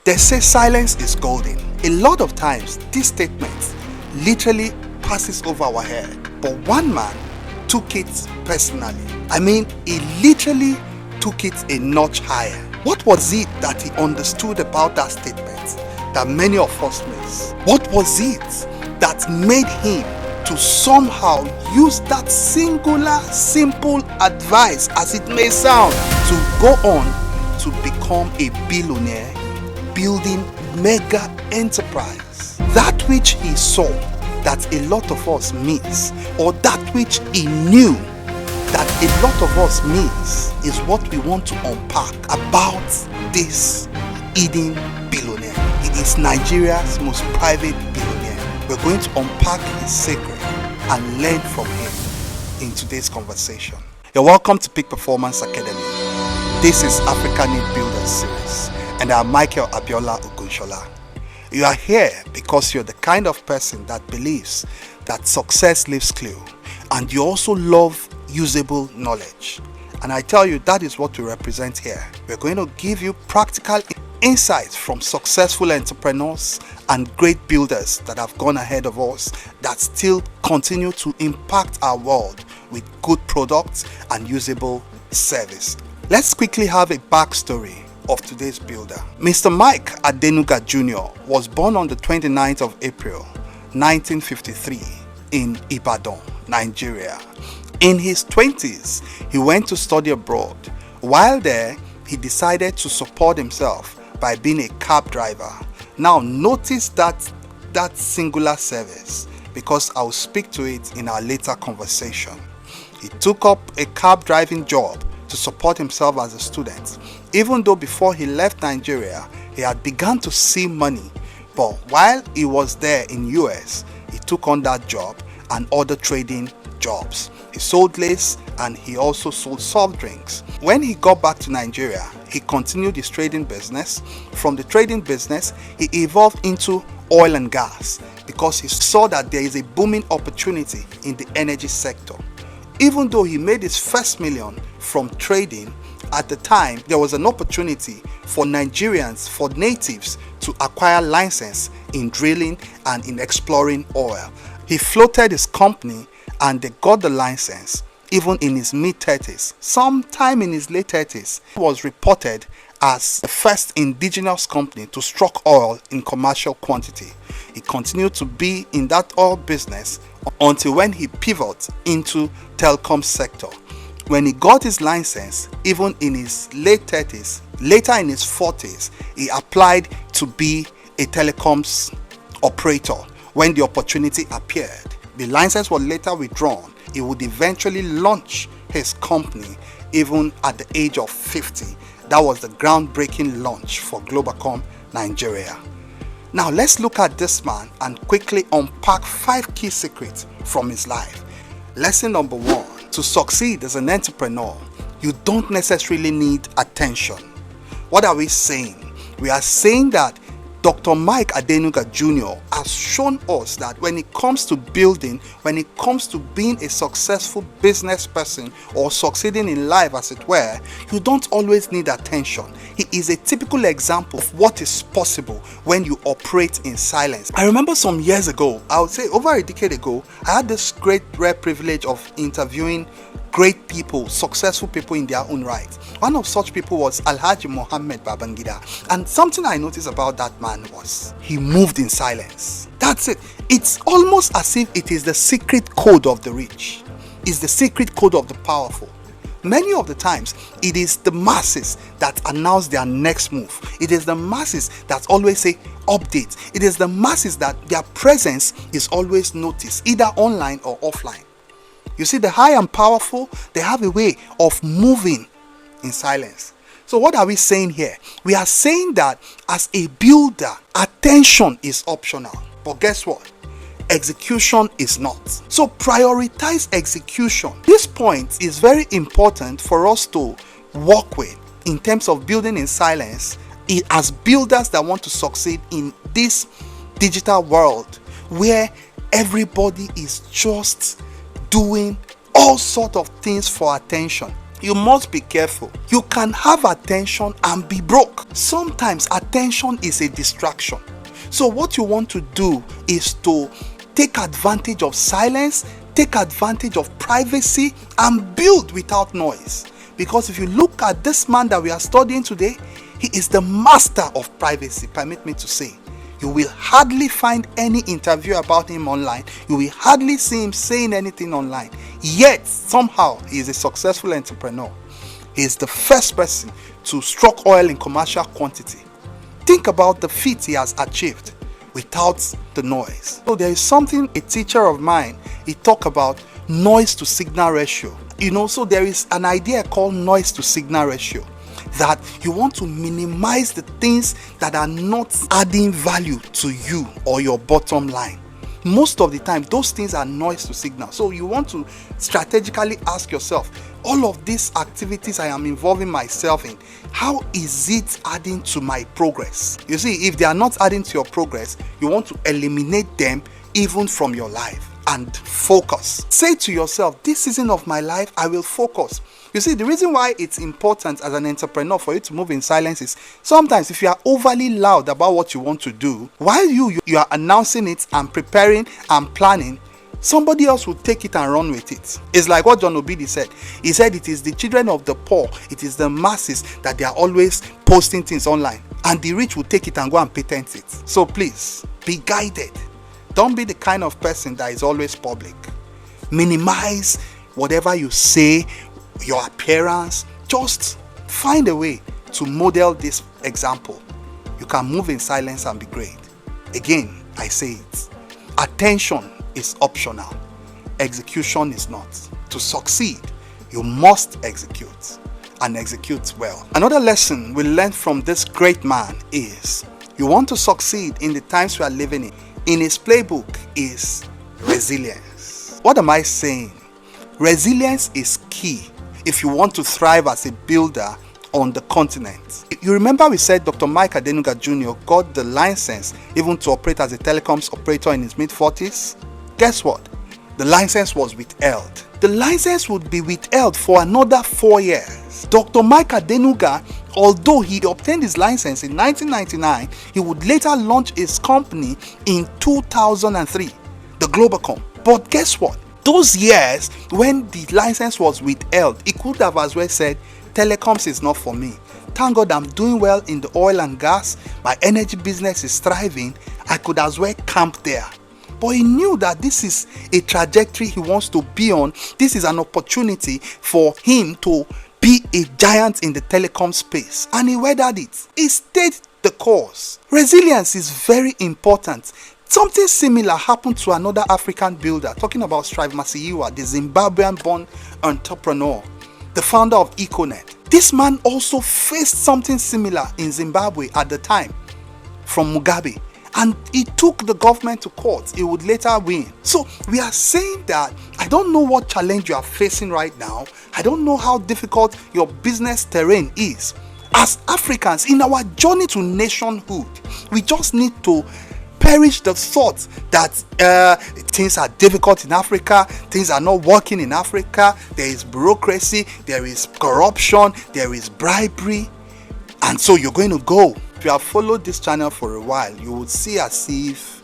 They say silence is golden. A lot of times, this statement literally passes over our head. But one man took it personally. He literally took it a notch higher. What was it that he understood about that statement that many of us miss? What was it that made him to somehow use that singular, simple advice, as it may sound, to go on to become a billionaire, building mega enterprise? That which he saw that a lot of us miss, or that which he knew that a lot of us miss, is what we want to unpack about this hidden billionaire. He is Nigeria's most private billionaire. We're going to unpack his secret and learn from him in today's conversation. You're welcome to Peak Performance Academy. This is Africa Need Builders series, and I'm Michael Abiola Ogunshola. You are here because you're the kind of person that believes that success leaves clue, and you also love usable knowledge. And I tell you, that is what we represent here. We're going to give you practical insights from successful entrepreneurs and great builders that have gone ahead of us, that still continue to impact our world with good products and usable service. Let's quickly have a backstory of today's builder. Mr. Mike Adenuga Jr. was born on the 29th of April 1953 in Ibadan, Nigeria. In his 20s, he went to study abroad. While there, he decided to support himself by being a cab driver. Now notice that singular service, because I'll speak to it in our later conversation. He took up a cab driving job to support himself as a student, even though before he left Nigeria, he had begun to see money. But while he was there in US, he took on that job and other trading jobs. He sold lace and he also sold soft drinks. When he got back to Nigeria, he continued his trading business. From the trading business, he evolved into oil and gas because he saw that there is a booming opportunity in the energy sector. Even though he made his first million from trading, at the time there was an opportunity for Nigerians, for natives, to acquire license in drilling and in exploring oil. He floated his company and they got the license even in his mid-30s. Sometime in his late 30s, he was reported as the first indigenous company to struck oil in commercial quantity. He continued to be in that oil business until when he pivoted into telecom sector. When he got his license, even in his late 30s, later in his 40s, he applied to be a telecoms operator. When the opportunity appeared, the license was later withdrawn. He would eventually launch his company even at the age of 50. That was the groundbreaking launch for Globacom Nigeria. Now let's look at this man and quickly unpack 5 key secrets from his life. Lesson number 1: to succeed as an entrepreneur, you don't necessarily need attention. What are we saying? We are saying that Dr. Mike Adenuga Jr. has shown us that when it comes to building, when it comes to being a successful business person or succeeding in life as it were, you don't always need attention. He is a typical example of what is possible when you operate in silence. I remember some years ago, I would say over a decade ago, I had this great rare privilege of interviewing great people, successful people in their own right. One of such people was Alhaji Mohammed Babangida, and something I noticed about that man was he moved in silence. That's it. It's almost as if it is the secret code of the rich. It's the secret code of the powerful. Many of the times, it is the masses that announce their next move. It is the masses that always say update. It is the masses that their presence is always noticed, either online or offline. You see, the high and powerful, they have a way of moving in silence. So what are we saying here? We are saying that as a builder, attention is optional. But guess what? Execution is not. So prioritize execution. This point is very important for us to work with in terms of building in silence as builders that want to succeed in this digital world where everybody is just doing all sorts of things for attention. You must be careful. You can have attention and be broke. Sometimes attention is a distraction. So what you want to do is to take advantage of silence, take advantage of privacy, and build without noise. Because if you look at this man that we are studying today, he is the master of privacy, permit me to say. You will hardly find any interview about him online. You will hardly see him saying anything online. Yet, somehow, he is a successful entrepreneur. He is the first person to struck oil in commercial quantity. Think about the feat he has achieved without the noise. So there is something a teacher of mine, he talked about noise to signal ratio. So there is an idea called noise to signal ratio, that you want to minimize the things that are not adding value to you or your bottom line. Most of the time, those things are noise to signal. So you want to strategically ask yourself, all of these activities I am involving myself in, how is it adding to my progress? You see, if they are not adding to your progress, you want to eliminate them even from your life and focus. Say to yourself, this season of my life, I will focus. You see, the reason why it's important as an entrepreneur for you to move in silence is sometimes if you are overly loud about what you want to do, while you are announcing it and preparing and planning, somebody else will take it and run with it. It's like what John Obidi said. He said it is the children of the poor, it is the masses that they are always posting things online, and the rich will take it and go and patent it. So please, be guided. Don't be the kind of person that is always public. Minimize whatever you say, your appearance. Just find a way to model this example. You can move in silence and be great. Again, I say it. Attention is optional. Execution is not. To succeed, you must execute, and execute well. Another lesson we learned from this great man is, you want to succeed in the times we are living in his playbook is resilience. What am I saying? Resilience is key if you want to thrive as a builder on the continent. You remember we said Dr. Mike Adenuga Jr. got the license even to operate as a telecoms operator in his mid-40s? Guess what? The license was withheld. The license would be withheld for another 4 years. Dr. Mike Adenuga, although he obtained his license in 1999, he would later launch his company in 2003, the Globacom. But guess what? Those years when the license was withheld, he could have as well said, telecoms is not for me. Thank God I'm doing well in the oil and gas. My energy business is thriving. I could as well camp there. But he knew that this is a trajectory he wants to be on. This is an opportunity for him to be a giant in the telecom space. And he weathered it. He stayed the course. Resilience is very important. Something similar happened to another African builder, talking about Strive Masiyiwa, the Zimbabwean-born entrepreneur, the founder of Econet. This man also faced something similar in Zimbabwe at the time from Mugabe, and he took the government to court. He would later win. So we are saying that I don't know what challenge you are facing right now. I don't know how difficult your business terrain is. As Africans, in our journey to nationhood, we just need to perish the thought that things are difficult in Africa, things are not working in Africa, there is bureaucracy, there is corruption, there is bribery, and so you're going to go. If you have followed this channel for a while, you would see as if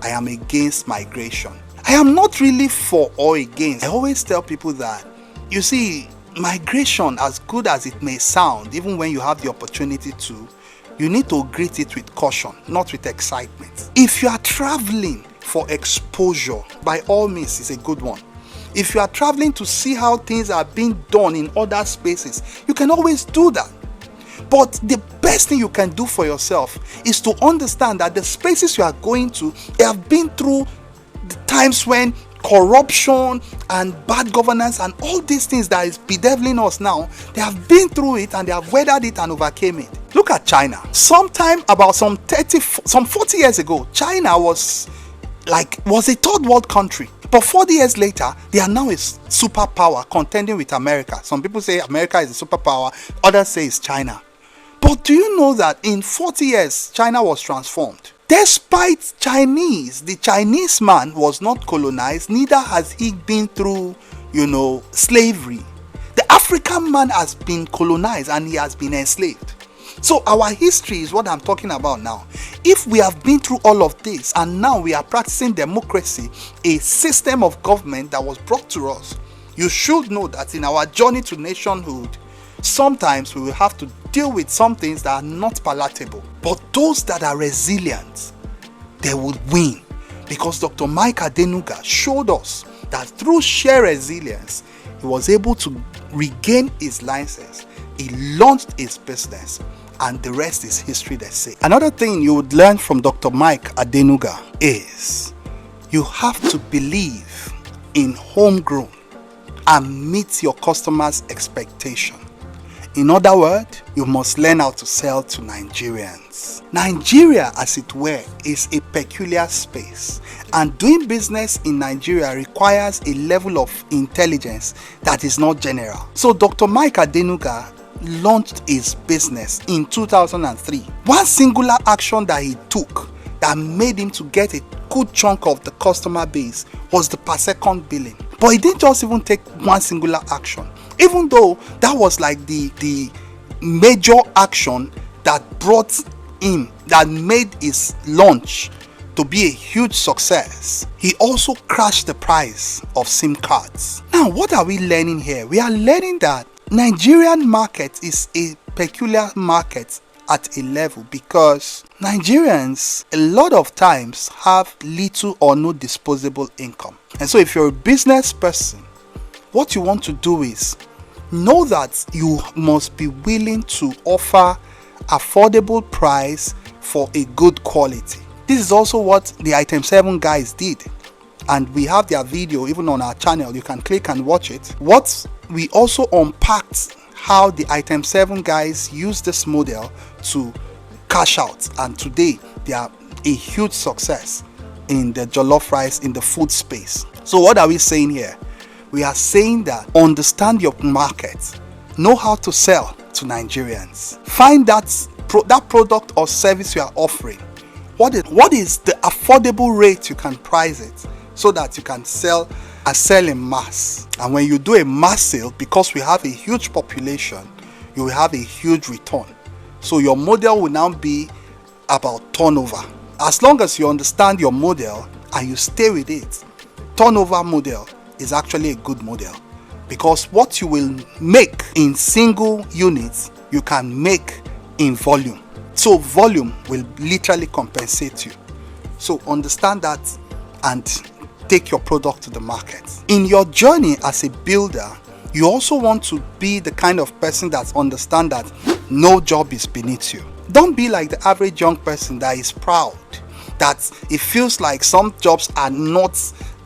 I am against migration. I am not really for or against. I always tell people that, you see, migration, as good as it may sound, even when you have the opportunity to, you need to greet it with caution, not with excitement. If you are traveling for exposure, by all means, it's a good one. If you are traveling to see how things are being done in other spaces, you can always do that. But the best thing you can do for yourself is to understand that the spaces you are going to, they have been through the times when corruption and bad governance and all these things that is bedeviling us now, they have been through it and they have weathered it and overcame it. Look at China. Sometime about some 40 years ago, China was a third world country. But 40 years later, they are now a superpower contending with America. Some people say America is a superpower, others say it's China. But do you know that in 40 years, China was transformed? Despite the Chinese man was not colonized, neither has he been through, slavery. The African man has been colonized and he has been enslaved. So our history is what I'm talking about now. If we have been through all of this and now we are practicing democracy, a system of government that was brought to us, you should know that in our journey to nationhood, sometimes we will have to deal with some things that are not palatable. But those that are resilient, they will win. Because Dr. Mike Adenuga showed us that through sheer resilience, he was able to regain his license. He launched his business, and the rest is history, they say. Another thing you would learn from Dr. Mike Adenuga is you have to believe in homegrown and meet your customers' expectation. In other words, you must learn how to sell to Nigerians. Nigeria, as it were, is a peculiar space, and doing business in Nigeria requires a level of intelligence that is not general. So Dr. Mike Adenuga launched his business in 2003. One singular action that he took that made him to get a good chunk of the customer base was the per second billing. But he didn't just even take one singular action, even though that was like the major action that brought him, that made his launch to be a huge success. He also crashed the price of SIM cards. Now, what are we learning here? We are learning that Nigerian market is a peculiar market at a level because Nigerians a lot of times have little or no disposable income. And so if you're a business person, what you want to do is know that you must be willing to offer affordable price for a good quality. This is also what the Item 7 guys did, and we have their video even on our channel. You can click and watch it. What we also unpacked how the Item 7 guys used this model to cash out, and today they are a huge success in the jollof rice, in the food space. So what are we saying here? We are saying that understand your market, know how to sell to Nigerians, find that product or service you are offering. What is the affordable rate you can price it so that you can sell in mass? And when you do a mass sale, because we have a huge population, you will have a huge return. So your model will now be about turnover. As long as you understand your model and you stay with it, turnover model is actually a good model, because what you will make in single units, you can make in volume. So volume will literally compensate you. So understand that and take your product to the market. In your journey as a builder, you also want to be the kind of person that understands that no job is beneath you. Don't be like the average young person that is proud, that it feels like some jobs are not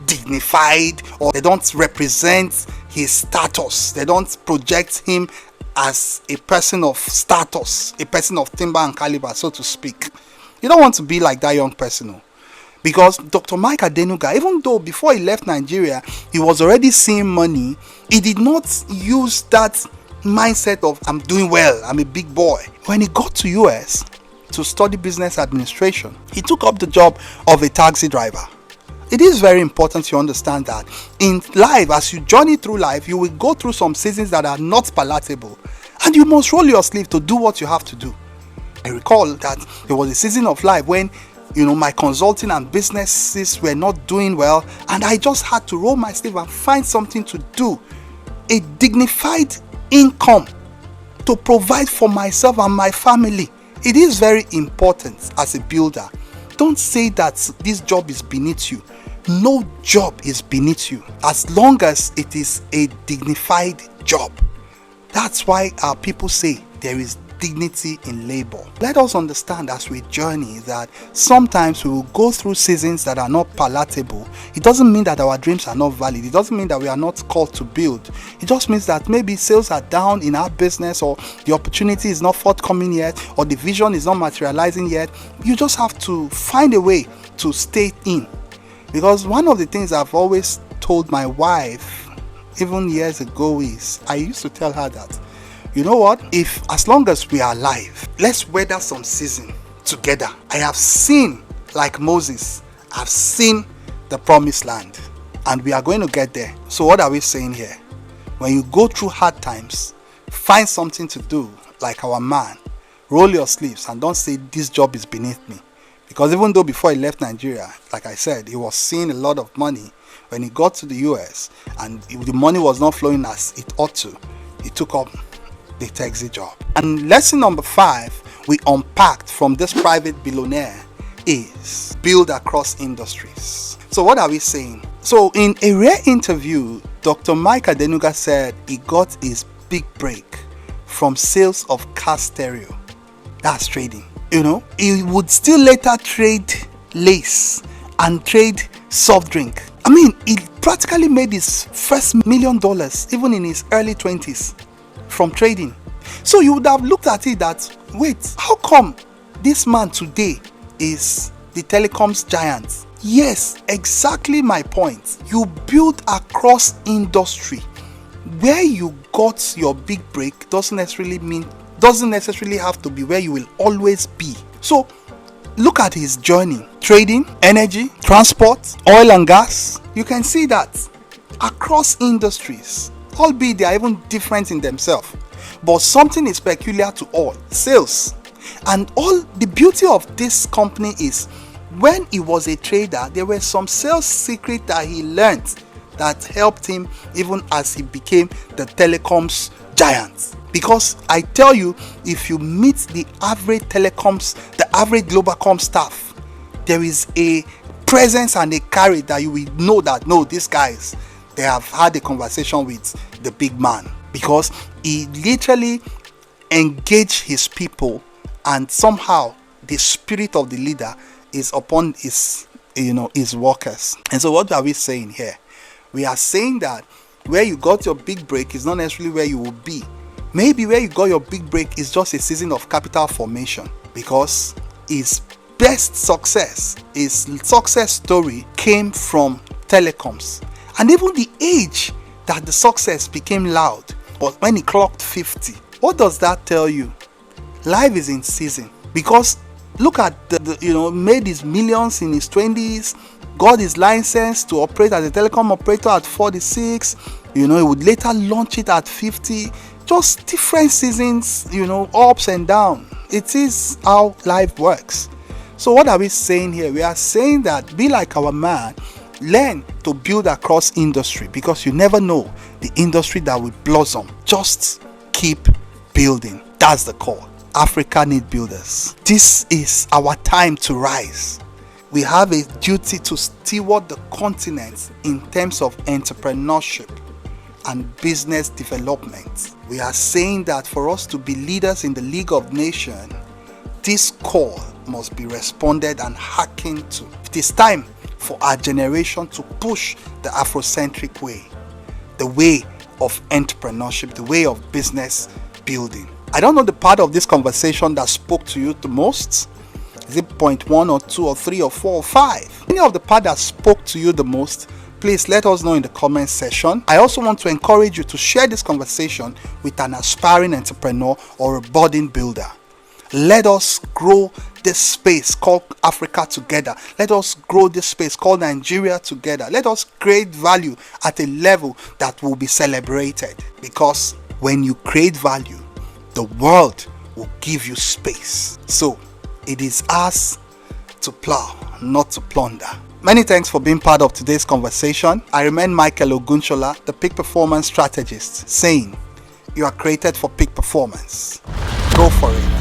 dignified or they don't represent his status. They don't project him as a person of status, a person of timber and caliber, so to speak. You don't want to be like that young person. No. Because Dr. Mike Adenuga, even though before he left Nigeria, he was already seeing money, he did not use that mindset of I'm doing well, I'm a big boy. When he got to US to study business administration, he took up the job of a taxi driver. It is very important to understand that in life, as you journey through life, you will go through some seasons that are not palatable, and you must roll your sleeve to do what you have to do. I recall that there was a season of life when my consulting and businesses were not doing well, and I just had to roll my sleeve and find something to do, a dignified income to provide for myself and my family. It is very important as a builder. Don't say that this job is beneath you. No job is beneath you as long as it is a dignified job. That's why our people say there is dignity in labor. Let us understand as we journey that sometimes we will go through seasons that are not palatable. It doesn't mean that our dreams are not valid. It doesn't mean that we are not called to build. It just means that maybe sales are down in our business, or the opportunity is not forthcoming yet, or the vision is not materializing yet. You just have to find a way to stay in. Because one of the things I've always told my wife, even years ago, is I used to tell her that, you know what, if as long as we are alive, let's weather some season together. I have seen, like Moses, I've seen the promised land, and we are going to get there. So what are we saying here? when you go through hard times, find something to do, like our man. Roll your sleeves and don't say this job is beneath me. Because even though before he left Nigeria, like I said, he was seeing a lot of money, when he got to the US and the money was not flowing as it ought to, he took up the taxi job. And lesson number 5 we unpacked from this private billionaire is build across industries. So what are we saying? So in a rare interview, Dr. Mike Adenuga said he got his big break from sales of car stereo. That's trading. You know, he would still later trade lace and trade soft drink. I mean, he practically made his first $1 million even in his early 20s from trading. So you would have looked at it that, wait, how come this man today is the telecoms giant? Yes, exactly my point. You build across industry. Where you got your big break doesn't necessarily have to be where you will always be. So look at his journey. Trading, energy, transport, oil and gas. You can see that across industries, albeit they are even different in themselves, but something is peculiar to all: sales. And all the beauty of this company is, when he was a trader, there were some sales secrets that he learned that helped him even as he became the telecoms giant. Because I tell you, if you meet the average telecoms, the average Globacom staff, there is a presence and a carry that you will know that, no, these guys, they have had a conversation with the big man, because he literally engaged his people, and somehow the spirit of the leader is upon his workers. And so what are we saying here? We are saying that where you got your big break is not necessarily where you will be. Maybe where you got your big break is just a season of capital formation, because his best success, his success story came from telecoms. And even the age that the success became loud was when he clocked 50. What does that tell you? Life is in season. Because look at made his millions in his 20s, got his license to operate as a telecom operator at 46. He would later launch it at 50. Just different seasons, ups and downs. It is how life works. So what are we saying here? We are saying that be like our man. Learn to build across industry, because you never know the industry that will blossom. Just keep building. That's the call. Africa needs builders. This is our time to rise. We have a duty to steward the continent in terms of entrepreneurship and business development. We are saying that for us to be leaders in the League of Nations, this call must be responded and hearkened to. It is time for our generation to push the Afrocentric way, the way of entrepreneurship, the way of business building. I don't know the part of this conversation that spoke to you the most. Is it point 1 or 2 or 3 or 4 or 5? Any of the part that spoke to you the most, please let us know in the comment section. I also want to encourage you to share this conversation with an aspiring entrepreneur or a budding builder. Let us grow this space called Africa together. Let us grow this space called Nigeria together. Let us create value at a level that will be celebrated. Because when you create value, the world will give you space. So it is us to plow, not to plunder. Many thanks for being part of today's conversation. I remain Michael Ogunshola, the peak performance strategist, saying you are created for peak performance. Go for it.